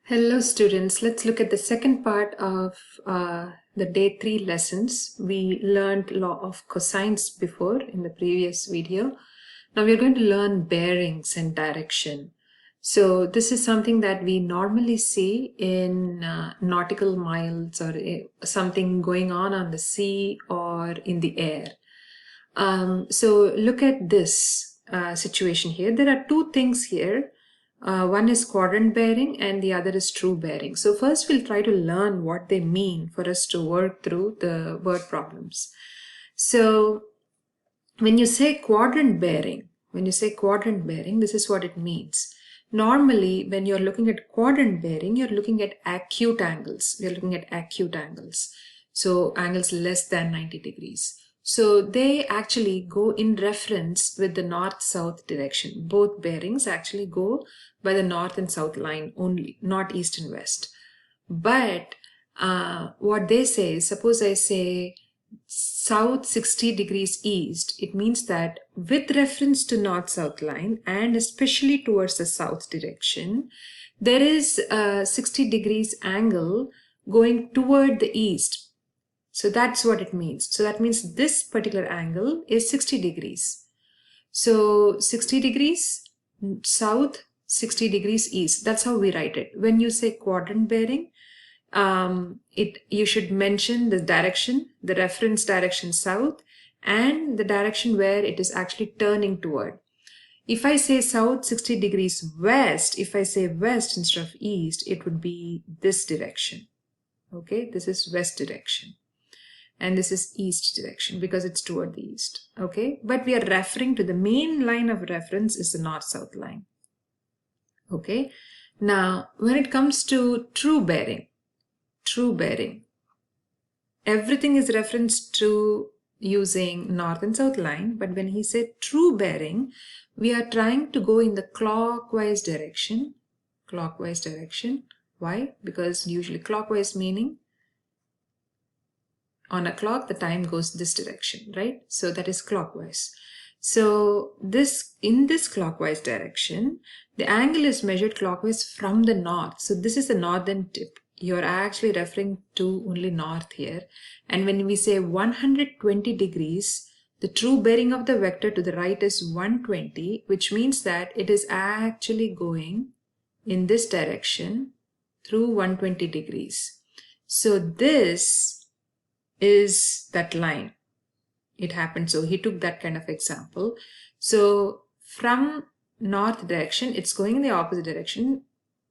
Hello students, let's look at the second part of the day 3 lessons. We learned law of cosines before in the previous video. Now we're going to learn bearings and direction. So this is something that we normally see in nautical miles or something going on the sea or in the air. So look at this situation here. There are two things here. One is quadrant bearing and the other is true bearing. So first we'll try to learn what they mean for us to work through the word problems. So when you say quadrant bearing, this is what it means. Normally, when you're looking at quadrant bearing, you're looking at acute angles. We're looking at acute angles. So angles less than 90 degrees. So they actually go in reference with the north-south direction. Both bearings actually go by the north and south line only, not east and west. But what they say is, suppose I say south 60 degrees east, it means that with reference to north-south line and especially towards the south direction, there is a 60 degrees angle going toward the east. So that's what it means. So that means this particular angle is 60 degrees. So 60 degrees south, 60 degrees east. That's how we write it. When you say quadrant bearing, you should mention the direction, the reference direction south, and the direction where it is actually turning toward. If I say south 60 degrees west, if I say west instead of east, it would be this direction. Okay, this is west direction. And this is east direction because it's toward the east. Okay, but we are referring to the main line of reference is the north-south line. Okay, now when it comes to true bearing, everything is referenced to using north and south line, but when he said true bearing, we are trying to go in the clockwise direction. Why? Because usually clockwise meaning on a clock the time goes this direction, right? So that is clockwise. So in this clockwise direction, the angle is measured clockwise from the north. So this is the northern tip. You're actually referring to only north here. And when we say 120 degrees, the true bearing of the vector to the right is 120, which means that it is actually going in this direction through 120 degrees. So this is that line. It happened. So he took that kind of example. So from north direction, it's going in the opposite direction,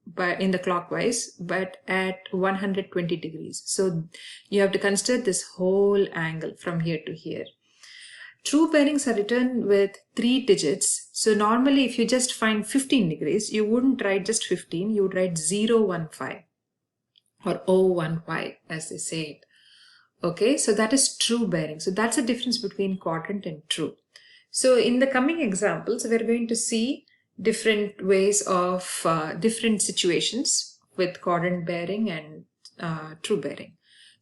but in the clockwise, but at 120 degrees. So you have to consider this whole angle from here to here. True bearings are written with 3 digits. So normally if you just find 15 degrees, you wouldn't write just 15, you would write 015 or 015 as they say it. Okay, so that is true bearing. So that's the difference between quadrant and true. So in the coming examples, we're going to see different ways of different situations with quadrant bearing and true bearing.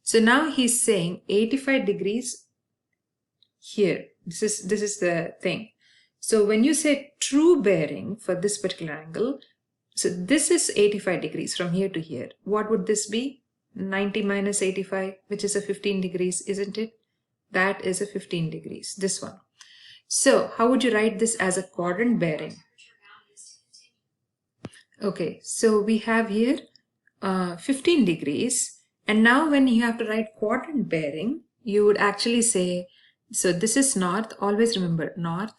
So now he's saying 85 degrees here. This is the thing. So when you say true bearing for this particular angle, so this is 85 degrees from here to here. What would this be? 90 minus 85, which is a 15 degrees, isn't it? That is a 15 degrees, this one. So how would you write this as a quadrant bearing? Okay, so we have here 15 degrees. And now when you have to write quadrant bearing, you would actually say, so this is north, always remember north.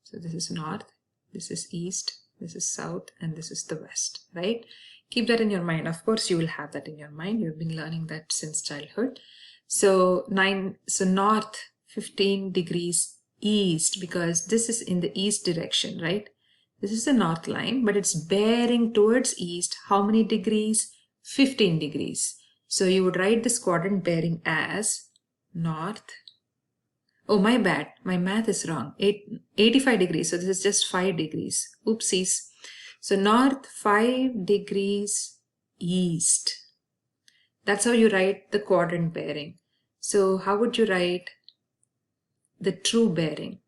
So this is north, this is east, this is south, and this is the west, right? Keep that in your mind. Of course, you will have that in your mind. You've been learning that since childhood. So north 15 degrees east, because this is in the east direction, right? This is the north line, but it's bearing towards east. How many degrees? 15 degrees. So you would write this quadrant bearing as north. Oh, my bad. My math is wrong. 85 degrees. So this is just 5 degrees. Oopsies. So north 5 degrees east. That's how you write the quadrant bearing. So how would you write the true bearing?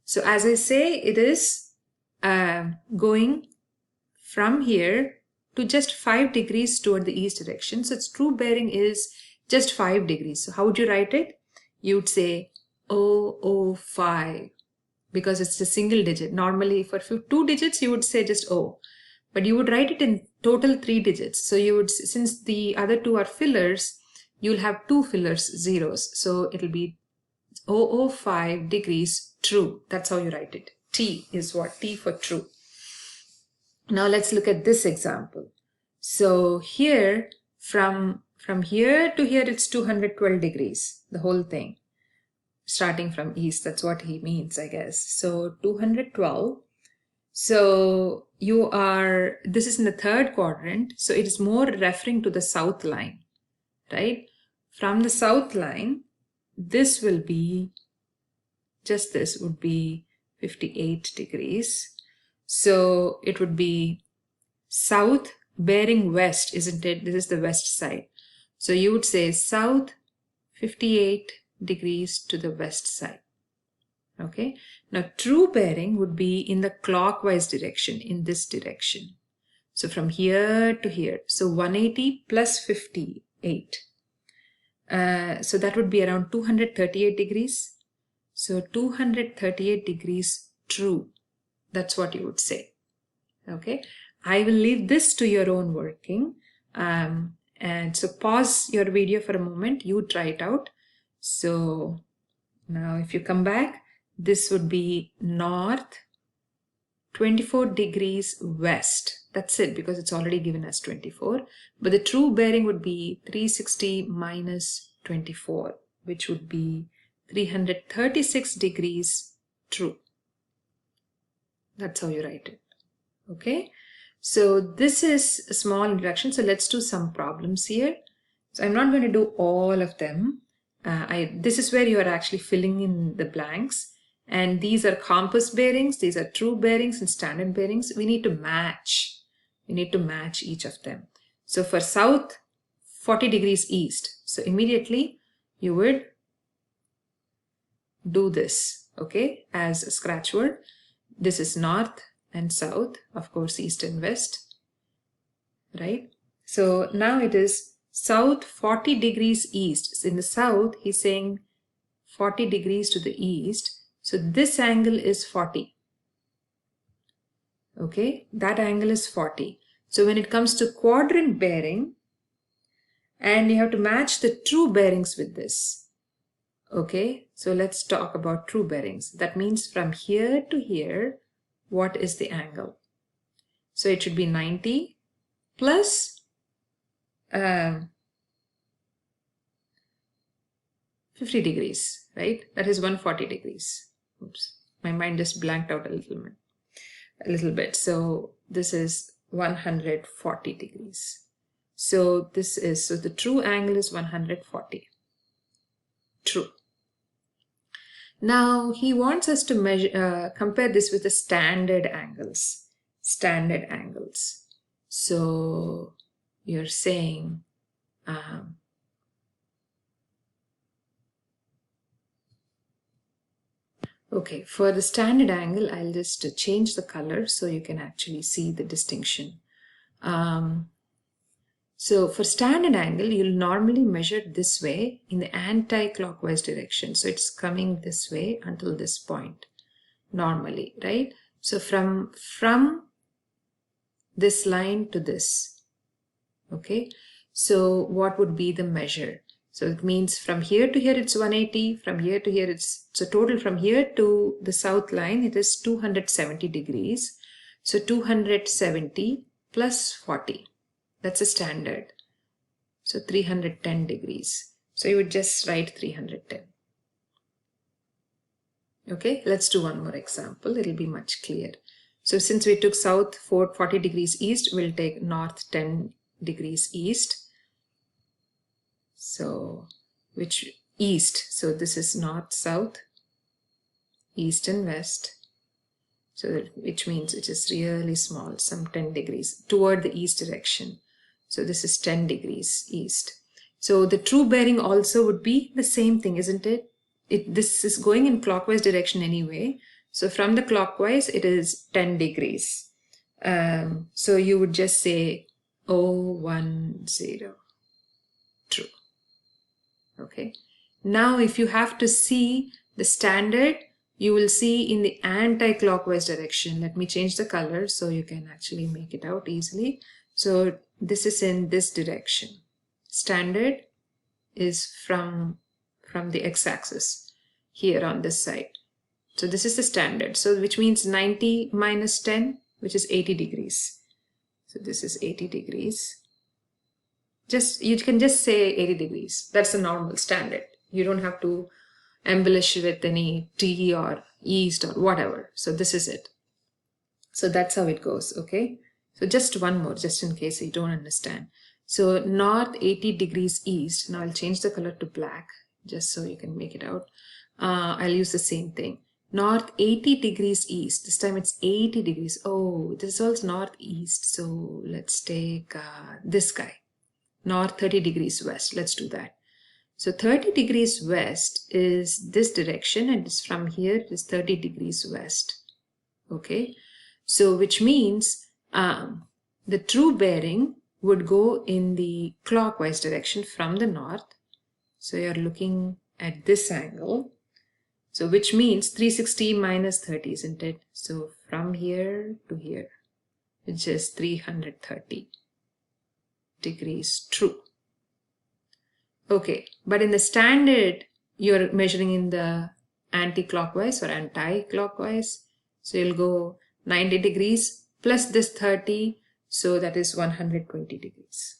So as I say, it is going from here to just 5 degrees toward the east direction. So its true bearing is just 5 degrees. So how would you write it? You would say 005 because it's a single digit. Normally for 2 digits you would say just O, but you would write it in total 3 digits. So you would, since the other two are fillers, you'll have 2 fillers, zeros. So it'll be 005 degrees true. That's how you write it. T is what? T for true. Now let's look at this example. So here, from here to here, it's 212 degrees, the whole thing. Starting from east, that's what he means, I guess. So 212. So you are, this is in the third quadrant, so it is more referring to the south line, right? From the south line, this will be, just this would be 58 degrees. So it would be south bearing west, isn't it? This is the west side. So you would say south 58 degrees to the west side. Okay. Now true bearing would be in the clockwise direction, in this direction. So from here to here. So 180 plus 58. So that would be around 238 degrees. So 238 degrees true. That's what you would say. Okay. I will leave this to your own working. And so pause your video for a moment. You try it out. So now if you come back, this would be north 24 degrees west. That's it, because it's already given as 24. But the true bearing would be 360 minus 24, which would be 336 degrees true. That's how you write it. Okay. So this is a small introduction. So let's do some problems here. So I'm not going to do all of them. This is where you are actually filling in the blanks. And these are compass bearings. These are true bearings and standard bearings. We need to match. We need to match each of them. So for south, 40 degrees east. So immediately you would do this, okay, as a scratch word. This is north and south, of course, east and west, right? So now it is south 40 degrees east. So in the south, he's saying 40 degrees to the east. So this angle is 40. Okay, that angle is 40. So when it comes to quadrant bearing, and you have to match the true bearings with this. Okay, so let's talk about true bearings. That means from here to here, what is the angle? So it should be 90 plus 50 degrees, right? That is 140 degrees. Oops, my mind just blanked out a little bit. So this is 140 degrees. So this is, so the true angle is 140. True. Now he wants us to measure, compare this with the standard angles. Standard angles. So you're saying okay, for the standard angle, I'll just change the color so you can actually see the distinction. So for standard angle, you'll normally measure this way in the anti-clockwise direction. So it's coming this way until this point, normally, right? So from this line to this, okay? So what would be the measure? So it means from here to here it's 180, from here to here it's, so total from here to the south line it is 270 degrees. So 270 plus 40, that's a standard. So 310 degrees. So you would just write 310. Okay, let's do one more example. It'll be much clearer. So since we took south 40 degrees east, we'll take north 10 degrees east. So, which east? So this is north, south, east and west. So that, which means it is really small, some 10 degrees toward the east direction. So this is 10 degrees east. So the true bearing also would be the same thing, isn't it? This is going in clockwise direction anyway. So from the clockwise, it is 10 degrees. So you would just say 010, true. Okay. Now if you have to see the standard, you will see in the anti-clockwise direction. Let me change the color so you can actually make it out easily. So this is in this direction. Standard is from the x-axis here on this side. So this is the standard. So which means 90 minus 10, which is 80 degrees. So this is 80 degrees. You can just say 80 degrees. That's the normal standard. You don't have to embellish with any T or east or whatever. So this is it. So that's how it goes. Okay. So just one more, just in case you don't understand. So north 80 degrees east. Now I'll change the color to black just so you can make it out. I'll use the same thing. North 80 degrees east. This time it's 80 degrees. Oh, this is also northeast. So let's take this guy. North 30 degrees west. Let's do that. So 30 degrees west is this direction, and it's from here it is 30 degrees west. Okay. So which means the true bearing would go in the clockwise direction from the north. So you're looking at this angle. So which means 360 minus 30, isn't it? So from here to here, which is 330 degrees true. Okay, but in the standard, you're measuring in the anti-clockwise or anti-clockwise. So you'll go 90 degrees plus this 30. So that is 120 degrees.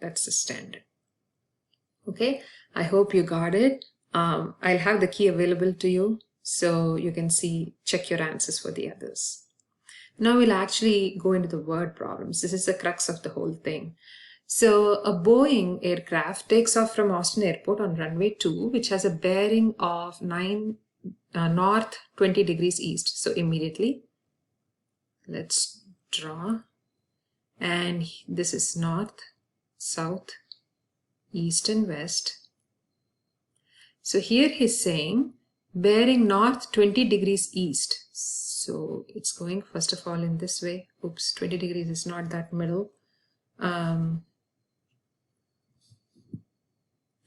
That's the standard. Okay, I hope you got it. I'll have the key available to you so you can check your answers for the others. Now we'll actually go into the word problems. This is the crux of the whole thing. So a Boeing aircraft takes off from Austin Airport on runway 2, which has a bearing of north 20 degrees east. So immediately, let's draw. And this is north, south, east and west. So here he's saying bearing north 20 degrees east. So it's going first of all in this way. Oops, 20 degrees is not that middle.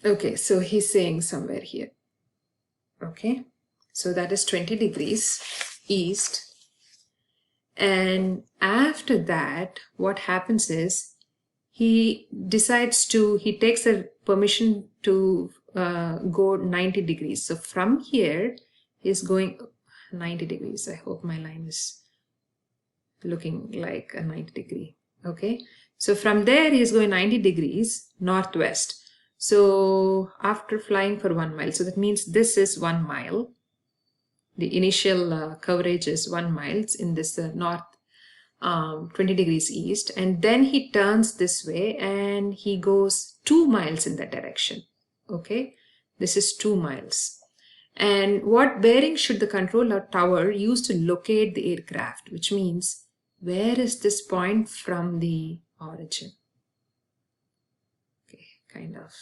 Okay, so he's saying somewhere here. Okay, so that is 20 degrees east. And after that, what happens is he takes a permission to go 90 degrees. So from here, he's going 90 degrees. I hope my line is looking like a 90 degree. Okay, so from there, he's going 90 degrees northwest. So after flying for 1 mile, so that means this is 1 mile. The initial coverage is 1 mile in this north 20 degrees east. And then he turns this way and he goes 2 miles in that direction. Okay, this is 2 miles. And what bearing should the control tower use to locate the aircraft? Which means, where is this point from the origin? Okay, kind of.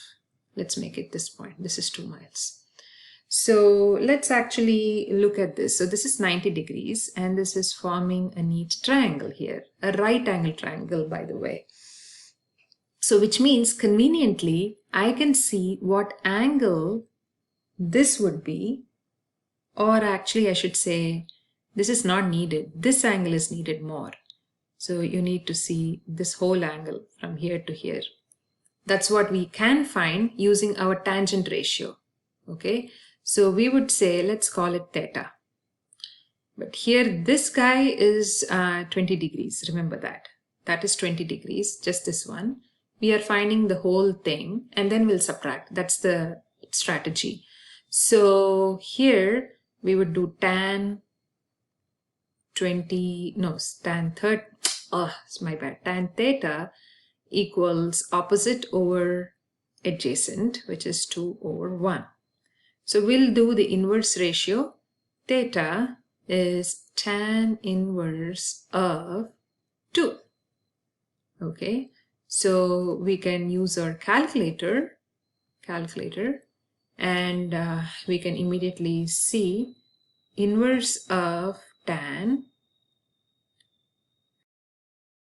Let's make it this point. This is 2 miles. So let's actually look at this. So this is 90 degrees and this is forming a neat triangle here. A right angle triangle, by the way. So which means conveniently, I can see what angle this would be, or actually I should say this is not needed. This angle is needed more. So you need to see this whole angle from here to here. That's what we can find using our tangent ratio. Okay, so we would say, let's call it theta. But here this guy is 20 degrees. Remember that. That is 20 degrees, just this one. We are finding the whole thing and then we'll subtract. That's the strategy. So here we would do tan 30, oh, it's my bad. Tan theta equals opposite over adjacent, which is 2 over 1. So we'll do the inverse ratio. Theta is tan inverse of 2. Okay, so we can use our calculator and we can immediately see inverse of tan